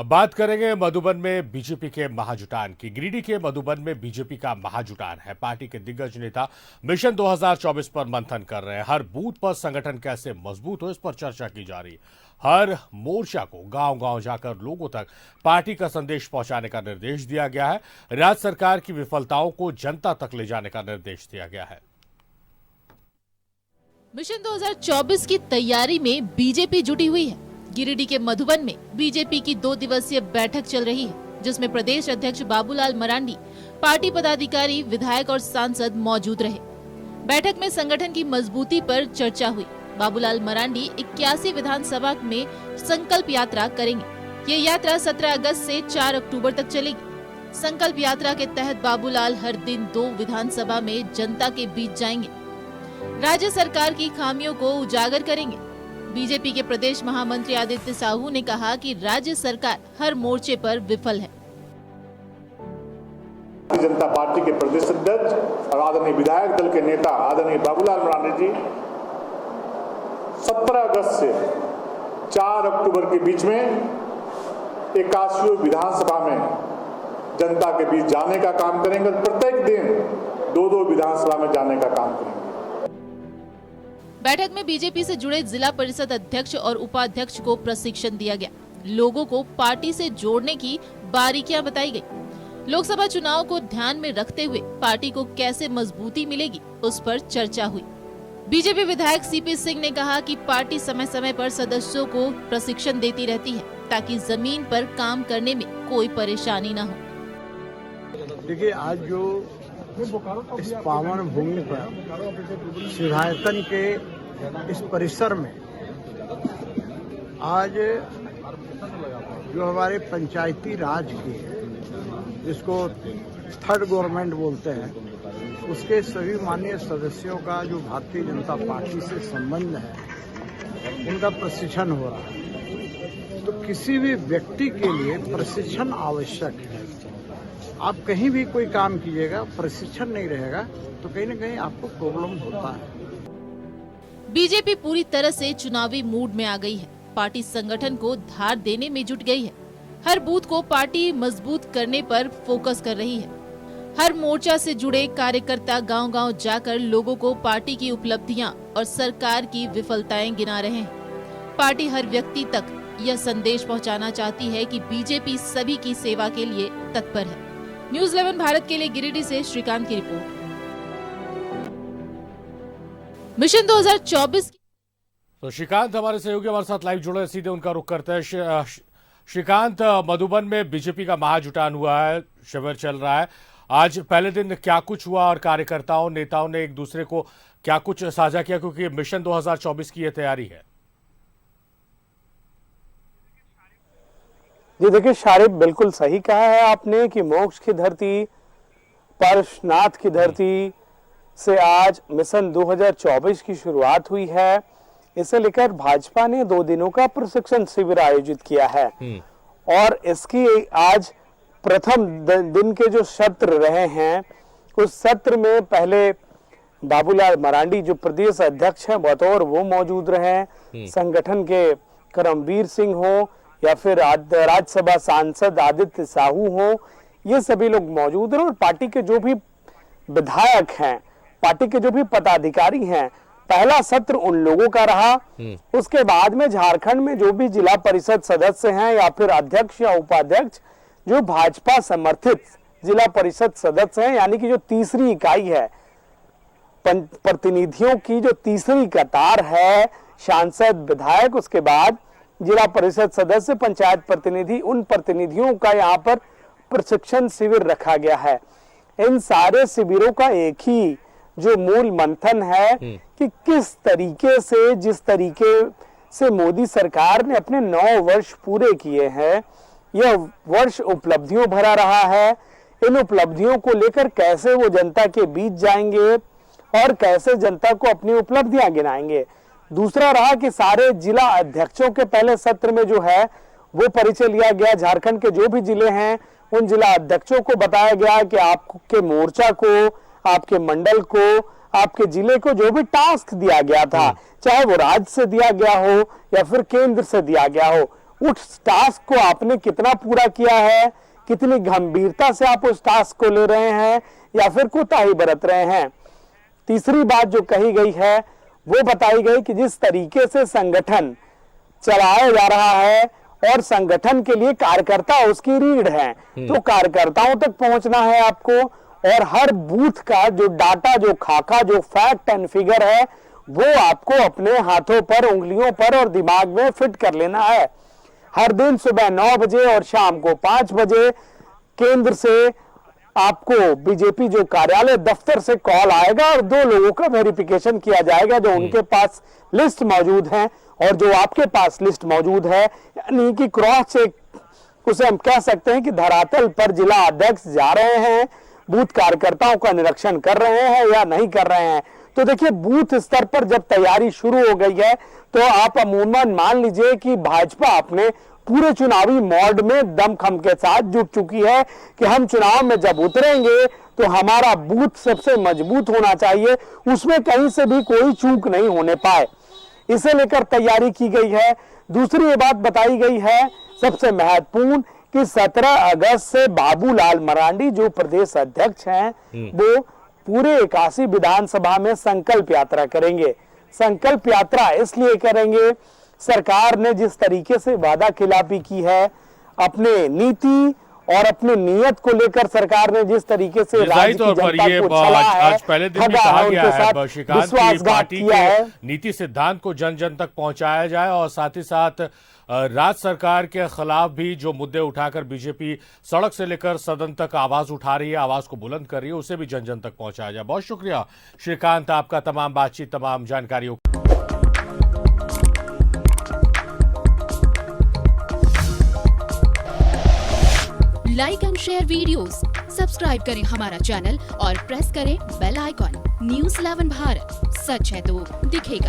अब बात करेंगे मधुबन में बीजेपी के महाजुटान की। गिरिडीह के मधुबन में बीजेपी का महाजुटान है। पार्टी के दिग्गज नेता मिशन 2024 पर मंथन कर रहे हैं। हर बूथ पर संगठन कैसे मजबूत हो, इस पर चर्चा की जा रही। हर मोर्चा को गांव-गांव जाकर लोगों तक पार्टी का संदेश पहुंचाने का निर्देश दिया गया है। राज्य सरकार की विफलताओं को जनता तक ले जाने का निर्देश दिया गया है। मिशन 2024 की तैयारी में बीजेपी जुटी हुई है। गिरिडीह के मधुबन में बीजेपी की 2 दिवसीय बैठक चल रही है, जिसमें प्रदेश अध्यक्ष बाबूलाल मरांडी, पार्टी पदाधिकारी, विधायक और सांसद मौजूद रहे। बैठक में संगठन की मजबूती पर चर्चा हुई। बाबूलाल मरांडी 81 विधानसभा में संकल्प यात्रा करेंगे। ये यात्रा 17 अगस्त से 4 अक्टूबर तक चलेगी। संकल्प यात्रा के तहत बाबूलाल हर दिन 2 विधानसभा में जनता के बीच जाएंगे। राज्य सरकार की खामियों को उजागर करेंगे। बीजेपी के प्रदेश महामंत्री आदित्य साहू ने कहा कि राज्य सरकार हर मोर्चे पर विफल है। जनता पार्टी के प्रदेश अध्यक्ष और आदरणीय विधायक दल के नेता आदरणीय बाबूलाल मरांडी जी 17 अगस्त से 4 अक्टूबर के बीच में 81 विधानसभा में जनता के बीच जाने का काम करेंगे। प्रत्येक दिन 2-2 विधानसभा में जाने का काम करेंगे। बैठक में बीजेपी से जुड़े जिला परिषद अध्यक्ष और उपाध्यक्ष को प्रशिक्षण दिया गया। लोगों को पार्टी से जोड़ने की बारीकियां बताई गई। लोकसभा चुनाव को ध्यान में रखते हुए पार्टी को कैसे मजबूती मिलेगी, उस पर चर्चा हुई। बीजेपी विधायक सीपी सिंह ने कहा कि पार्टी समय समय पर सदस्यों को प्रशिक्षण देती रहती है, ताकि जमीन पर काम करने में कोई परेशानी न हो। देखिए, आज जो इस पावन भूमि पर सिंहायतन के इस परिसर में आज जो हमारे पंचायती राज की, जिसको थर्ड गवर्नमेंट बोलते हैं, उसके सभी माननीय सदस्यों का जो भारतीय जनता पार्टी से संबंध है, उनका प्रशिक्षण हो रहा है। तो किसी भी व्यक्ति के लिए प्रशिक्षण आवश्यक है। आप कहीं भी कोई काम कीजिएगा, प्रशिक्षण नहीं रहेगा तो कहीं न कहीं आपको प्रॉब्लम होता है। बीजेपी पूरी तरह से चुनावी मूड में आ गई है। पार्टी संगठन को धार देने में जुट गई है। हर बूथ को पार्टी मजबूत करने पर फोकस कर रही है। हर मोर्चा से जुड़े कार्यकर्ता गांव-गांव जाकर लोगों को पार्टी की उपलब्धियां और सरकार की विफलताएं गिना रहे हैं। पार्टी हर व्यक्ति तक यह संदेश पहुंचाना चाहती है कि बीजेपी सभी की सेवा के लिए तत्पर है। न्यूज़ 11 भारत के लिए गिरिडीह से श्रीकांत की रिपोर्ट। मिशन 2024। तो श्रीकांत हमारे सहयोगी हमारे साथ लाइव जुड़े, सीधे उनका रुख करते हैं। श्रीकांत, मधुबन में बीजेपी का महाजुटान हुआ है, शिविर चल रहा है। आज पहले दिन क्या कुछ हुआ और कार्यकर्ताओं नेताओं ने एक दूसरे को क्या कुछ साझा किया, क्योंकि मिशन 2024 की यह तैयारी है? जी देखिए शारिब, बिल्कुल सही कहा है आपने कि मोक्ष की धरती, पार्श्वनाथ की धरती से आज मिशन 2024 की शुरुआत हुई है। इसे लेकर भाजपा ने 2 दिनों का प्रशिक्षण शिविर आयोजित किया है और इसकी आज प्रथम दिन के जो सत्र रहे हैं, उस सत्र में पहले बाबूलाल मरांडी जो प्रदेश अध्यक्ष हैं बतौर वो मौजूद रहे। संगठन के करमवीर सिंह हो या फिर राज्यसभा सांसद आदित्य साहू हो, ये सभी लोग मौजूद हैं और पार्टी के जो भी विधायक हैं, पार्टी के जो भी पदाधिकारी हैं, पहला सत्र उन लोगों का रहा। उसके बाद में झारखंड में जो भी जिला परिषद सदस्य हैं या फिर अध्यक्ष या उपाध्यक्ष जो भाजपा समर्थित जिला परिषद सदस्य हैं, यानी कि जो तीसरी इकाई है, प्रतिनिधियों की जो तीसरी कतार है, सांसद, विधायक, उसके बाद जिला परिषद सदस्य, पंचायत प्रतिनिधि, उन प्रतिनिधियों का यहाँ पर प्रशिक्षण शिविर रखा गया है। इन सारे शिविरों का एक ही जो मूल मंथन है कि किस तरीके से, जिस तरीके से मोदी सरकार ने अपने 9 वर्ष पूरे किए हैं, यह वर्ष उपलब्धियों भरा रहा है। इन उपलब्धियों को लेकर कैसे वो जनता के बीच जाएंगे और कैसे जनता को अपनी उपलब्धियां गिनाएंगे। दूसरा रहा कि सारे जिला अध्यक्षों के पहले सत्र में जो है वो परिचय लिया गया। झारखंड के जो भी जिले हैं उन जिला अध्यक्षों को बताया गया कि आपके मोर्चा को, आपके मंडल को, आपके जिले को जो भी टास्क दिया गया था, चाहे वो राज्य से दिया गया हो या फिर केंद्र से दिया गया हो, उस टास्क को आपने कितना पूरा किया है, कितनी गंभीरता से आप उस टास्क को ले रहे हैं या फिर कोताही बरत रहे हैं। तीसरी बात जो कही गई है वो बताई गई कि जिस तरीके से संगठन चलाया जा रहा है और संगठन के लिए कार्यकर्ता उसकी रीढ़ है, तो कार्यकर्ताओं तक पहुंचना है आपको और हर बूथ का जो डाटा, जो खाका, जो फैक्ट एंड फिगर है वो आपको अपने हाथों पर, उंगलियों पर और दिमाग में फिट कर लेना है। हर दिन सुबह 9 बजे और शाम को 5 बजे केंद्र से आपको बीजेपी जो कार्यालय दफ्तर से कॉल आएगा और 2 लोगों का वेरिफिकेशन किया जाएगा, जो उनके पास लिस्ट मौजूद है और जो आपके पास लिस्ट मौजूद है, यानी कि क्रॉस चेक उसे हम कह सकते हैं कि धरातल पर जिला अध्यक्ष जा रहे हैं, बूथ कार्यकर्ताओं का निरीक्षण कर रहे हैं या नहीं कर रहे हैं। तो देखिए, बूथ स्तर पर जब तैयारी शुरू हो गई है तो आप अमूमन मान लीजिए कि भाजपा अपने पूरे चुनावी मोड में दमखम के साथ जुट चुकी है कि हम चुनाव में जब उतरेंगे तो हमारा बूथ सबसे मजबूत होना चाहिए, उसमें कहीं से भी कोई चूक नहीं होने पाए, इसे लेकर तैयारी की गई है। दूसरी ये बात बताई गई है सबसे महत्वपूर्ण कि 17 अगस्त से बाबूलाल मरांडी जो प्रदेश अध्यक्ष हैं वो पूरे 81 विधानसभा में संकल्प यात्रा करेंगे। संकल्प यात्रा इसलिए करेंगे, सरकार ने जिस तरीके से वादा खिलाफी की है, अपने नीति और अपने नियत को लेकर सरकार ने जिस तरीके से राज्य की जनता को चला है, आज पहले दिन भी कहा गया है श्रीकांत की पार्टी के नीति सिद्धांत को जन जन तक पहुंचाया जाए और साथ ही साथ राज्य सरकार के खिलाफ भी जो मुद्दे उठाकर बीजेपी सड़क से लेकर सदन तक आवाज उठा रही है, आवाज को बुलंद कर रही है, उसे भी जन जन तक पहुंचाया जाए। बहुत शुक्रिया श्रीकांत, आपका तमाम बातचीत, तमाम जानकारियों। Like and share videos, subscribe करें हमारा चैनल और प्रेस करें बेल आइकॉन। न्यूज़ 11 भारत, सच है तो दिखेगा।